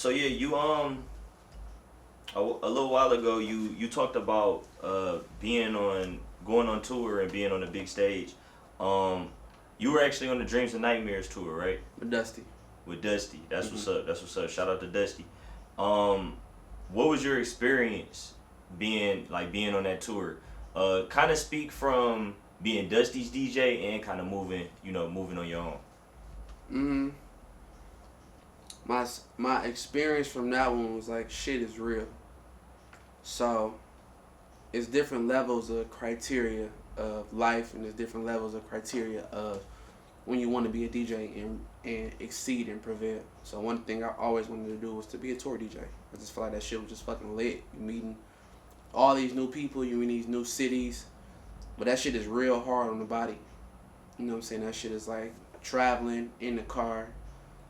So yeah, you a little while ago you talked about being on going on tour and being on a big stage. Um, you were actually on the Dreams and Nightmares tour, right? With Dusty. With Dusty. That's Mm-hmm. what's up. That's what's up. Shout out to Dusty. Um, what was your experience being on that tour? Kind of speak from being Dusty's DJ and kind of moving on your own. Mm-hmm. My experience from that one was like shit is real. So it's different levels of criteria of life, and there's different levels of criteria of when you want to be a DJ and exceed and prevail. So one thing I always wanted to do was to be a tour DJ. I just feel like that shit was just fucking lit. You meeting all these new people, you in these new cities, but that shit is real hard on the body. You know what I'm saying? That shit is like traveling in the car,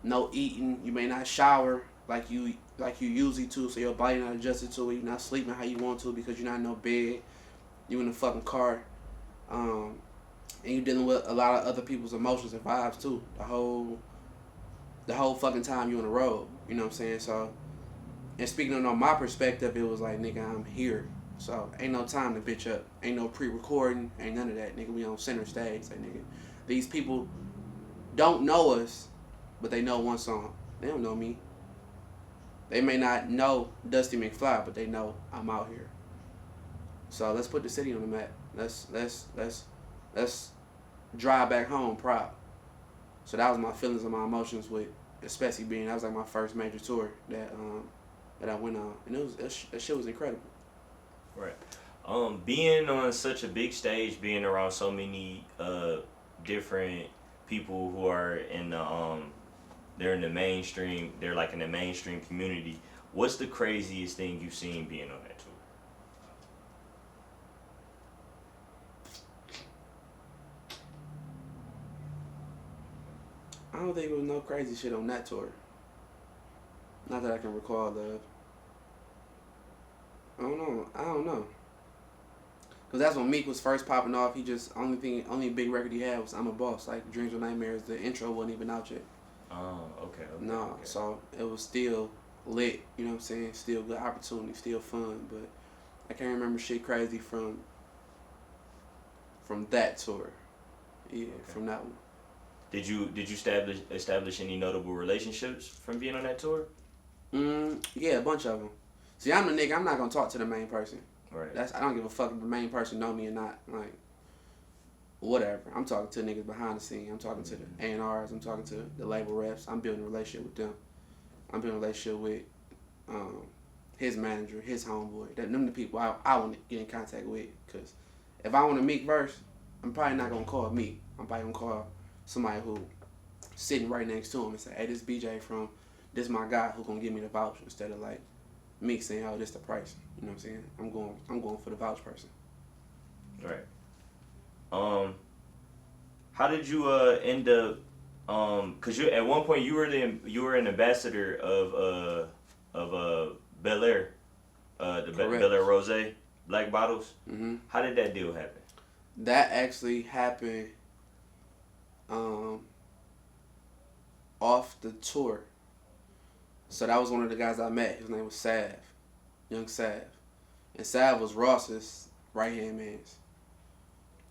no eating. You may not shower like you usually to, so your body not adjusted to it. You're not sleeping how you want to because you're not in no bed. You in the fucking car, and you're dealing with a lot of other people's emotions and vibes too. The whole fucking time you on the road. You know what I'm saying? So, and speaking on my perspective, it was like, nigga, I'm here. So ain't no time to bitch up. Ain't no pre-recording. Ain't none of that, nigga. We on center stage. Like, nigga, these people don't know us, but they know one song. They don't know me. They may not know Dusty McFly, but they know I'm out here. So let's put the city on the map. Let's drive back home proud. So that was my feelings and my emotions with, especially being that was like my first major tour that I went on, and that shit was incredible. Right. Being on such a big stage, being around so many different people who are in the they're in the mainstream. They're like in the mainstream community. What's the craziest thing you've seen being on that tour? I don't think there was no crazy shit on that tour. Not that I can recall of. I don't know. Cause that's when Meek was first popping off. He just only big record he had was "I'm a Boss." Like Dreams and Nightmares, the intro wasn't even out yet. Oh, okay. No, Okay. so it was still lit. You know what I'm saying? Still good opportunity, still fun. But I can't remember shit crazy from that tour. Yeah, Okay. from that one. Did you establish any notable relationships from being on that tour? Yeah, a bunch of them. See, I'm the nigga. I'm not gonna talk to the main person. Right. I don't give a fuck if the main person know me or not. Like, whatever. I'm talking to niggas behind the scene. I'm talking to the A&Rs. I'm talking to the label reps. I'm building a relationship with them. I'm building a relationship with his manager, his homeboy. Them the people I want to get in contact with. Cause if I want a Meek verse, I'm probably not gonna call Meek. I'm probably gonna call somebody who sitting right next to him and say, "Hey, this BJ from this my guy who gonna give me the voucher," instead of like Meek saying, "Oh, this the price." You know what I'm saying? I'm going for the vouch person. Right. How did you end up? Cause you at one point you were an ambassador of Bel-Air, the Bel-Air Rose black bottles. Mm-hmm. How did that deal happen? That actually happened off the tour. So that was one of the guys I met. His name was Sav, Young Sav, and Sav was Ross's right hand man.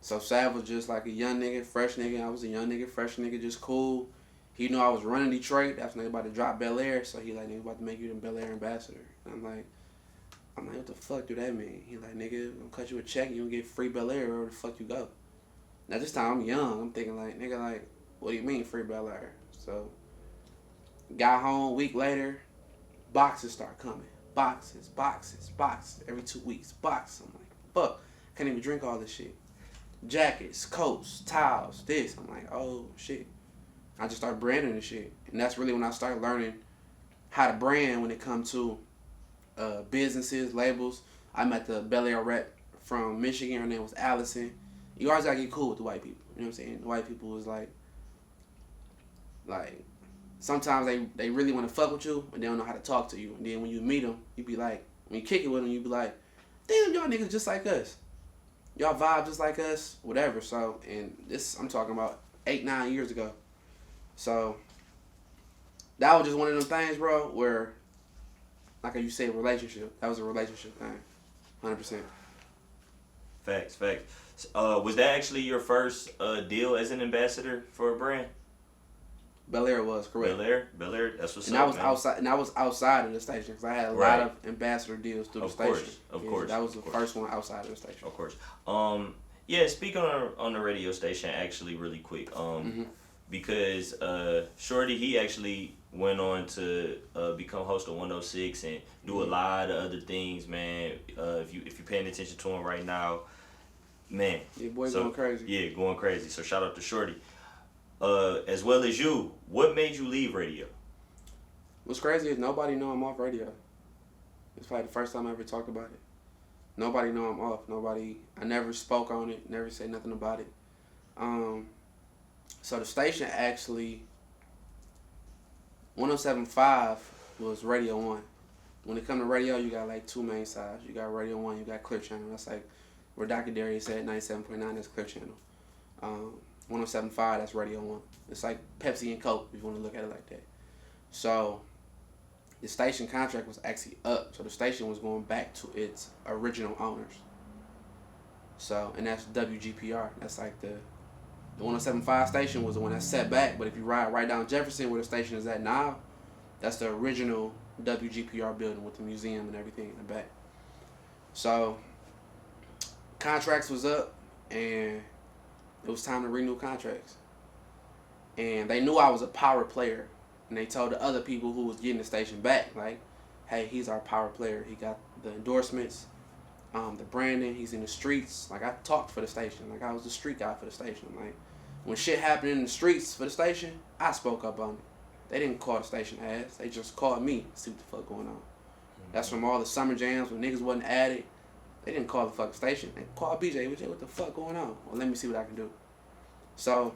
So Sav was just like a young nigga, fresh nigga. I was a young nigga, fresh nigga, just cool. He knew I was running Detroit. That's when they about to drop Bel-Air. So he like, "Nigga, about to make you the Bel-Air ambassador." And I'm like, what the fuck do that mean? He like, "Nigga, I'm gonna cut you a check and you gonna get free Bel-Air wherever the fuck you go." Now this time I'm young. I'm thinking like, nigga, like, what do you mean free Bel-Air? So got home a week later, boxes start coming. Boxes. Every 2 weeks, boxes. I'm like, fuck, can't even drink all this shit. Jackets, coats, towels, this. I'm like, oh shit. I just started branding this shit. And that's really when I started learning how to brand when it comes to businesses, labels. I met the Bel-Air rep from Michigan. Her name was Allison. You always gotta get cool with the white people. You know what I'm saying? The white people was like sometimes they really want to fuck with you, but they don't know how to talk to you. And then when you meet them, you be like, when you kick it with them, you be like, damn, y'all niggas just like us. Y'all vibe just like us, whatever. So, and this, I'm talking about 8-9 years ago. So, that was just one of them things, bro, where like you said, relationship. That was a relationship thing, 100%. Facts. Was that actually your first deal as an ambassador for a brand? Bel-Air was correct. Belaire. That's what's and up, that was man. outside, and that was outside of the station because I had a lot of ambassador deals through the station. Of course. That was the first one outside of the station. Of course. Yeah. Speaking on the radio station, actually, really quick. Because Shorty, he actually went on to become host of 106 and do a lot of other things, man. If you're paying attention to him right now, man. Yeah, going crazy. Yeah, going crazy. So shout out to Shorty. As well as you, what made you leave radio? What's crazy is nobody know I'm off radio. It's probably the first time I ever talked about it. Nobody know I'm off. I never spoke on it, never said nothing about it. So the station actually, 107.5 was Radio 1. When it comes to radio, you got like two main sides. You got Radio 1, you got Clear Channel. That's like where Dr. Darius said 97.9, that's Clear Channel. 107.5, that's Radio 1. It's like Pepsi and Coke, if you want to look at it like that. So the station contract was actually up. So the station was going back to its original owners. So, and that's WGPR. That's like the 107.5 station was the one that set back. But if you ride right down Jefferson where the station is at now, that's the original WGPR building with the museum and everything in the back. So contracts was up and it was time to renew contracts. And they knew I was a power player. And they told the other people who was getting the station back, like, hey, he's our power player. He got the endorsements, the branding. He's in the streets. Like, I talked for the station. Like, I was the street guy for the station. Like, when shit happened in the streets for the station, I spoke up on it. They didn't call the station ass. They just called me to see what the fuck going on. That's from all the summer jams when niggas wasn't added. They didn't call the fucking station. They called BJ. What the fuck going on? Well, let me see what I can do. So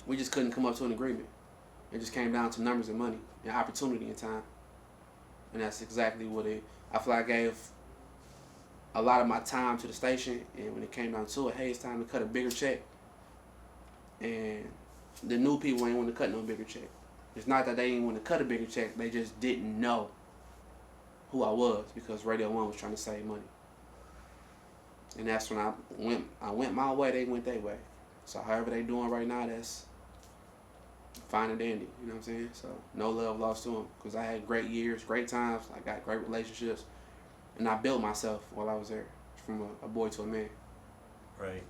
we just couldn't come up to an agreement. It just came down to numbers and money and opportunity and time. And that's exactly what I feel like I gave a lot of my time to the station. And when it came down to it, hey, it's time to cut a bigger check. And the new people ain't want to cut no bigger check. It's not that they didn't want to cut a bigger check. They just didn't know who I was because Radio 1 was trying to save money. And that's when I went my way, they went their way. So however they doing right now, that's fine and dandy, you know what I'm saying? So no love lost to them because I had great years, great times. I got great relationships, and I built myself while I was there from a boy to a man. Right.